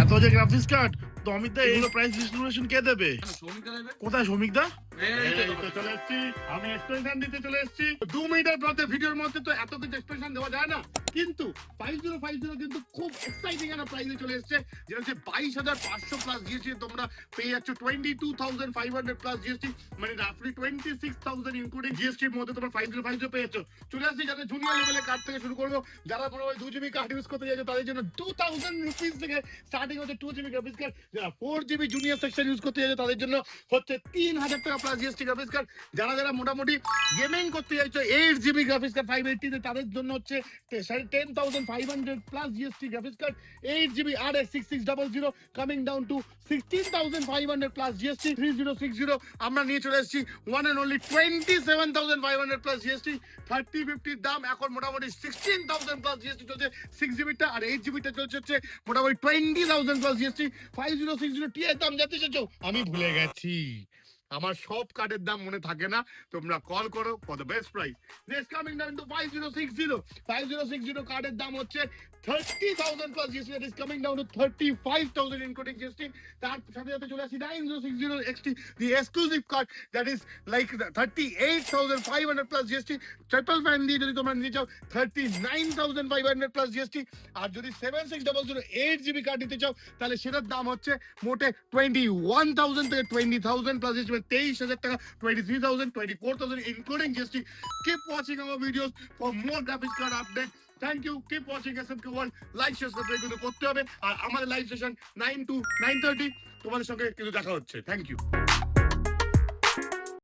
এত যে graphics card, তো অমিত দা এইগুলো প্রাইস ডিস্ট্রিবিউশন কে দেবে? কোথায় শ্রমিক দা? চলে এসেছি, আমি এক্সপ্রেশন দিতে চলে এসেছি। 2 মিনিটের মধ্যে ভিডিওর মধ্যে তো এত কিছু এক্সপ্রেশন দেওয়া যায় না, কিন্তু 5050 কিন্তু খুব এক্সাইটিং একটা প্রাইসে চলে এসেছে, যেটা হচ্ছে 22,500 প্লাস জিএসটি। তোমরা পেয়ে যাচ্ছ 22,500 প্লাস জিএসটি, মানে রাফলি 26,000 ইনক্লুডিং জিএসটি এর মধ্যে তোমরা 5050 পেয়ে যাচ্ছ। চলে আসছি যাদের জুনিয়র লেভেলের কার্ড থেকে শুরু করবো। যারা মনে হয় 2 জিবি কার্ড ইউজ করতে চাইছো তাদের জন্য 2000 রুপিস থেকে স্টার্টিং হচ্ছে 2 জিবি গ্রাফিক্স কার্ড। যারা 4 জিবি জুনিয়র সেকশন ইউজ করতে চাইছো তাদের জন্য হচ্ছে 3000 টাকা প্লাস জিএসটি গ্রাফিক্স কার্ড। যারা মোটামুটি গেমিং করতে চাইছো 8 জিবি গ্রাফিক্স কার্ড 580 তাদের জন্য হচ্ছে 10,500 plus GST graphics card. 8 GB RX 6600 coming down to 16,500 plus GST 3060। আমরা নিয়ে চলে এসেছি one and only 27,500 plus GST. 3050 দাম এখন মোটামুটি 16,000 প্লাস জিএসটি চলছে 6 জিবিটা, আর 8 জিবিটা চলছে হচ্ছে মোটামুটি 20,000 প্লাস জিএসটি। 5060 টি এর দাম জানতে চাইছো? আমি ভুলে গেছি, আমার সব কার্ডের দাম মনে থাকে না, তোমরা কল করো for the best price. Next coming down two 5060 কার্ডের দাম হচ্ছে 30,000 plus GST, that is coming down two 35,000 including GST. তার সাথে সাথে চলে আসি 9060 XT, the exclusive card, that is like 38,500 plus GST. Triple fan দিয়ে যদি তোমরা নিতে চাও 39,500 প্লাস জিএসটি। আর যদি 7600 8 জিবি কার্ড নিতে চাও তাহলে সেটার দাম হচ্ছে মোটে 21,000 থেকে 20,000 প্লাস জিএসটি, 23,000 টাকা, 23,000, 24,000 including GST. Keep watching our videos for more graphics card update. Thank you. Keep watching SMK World. Like, share, subscribe করতে হবে। আর আমাদের লাইভ সেশন 9 to 9:30 তোমাদের সঙ্গে কিন্তু দেখা হচ্ছে। Thank you.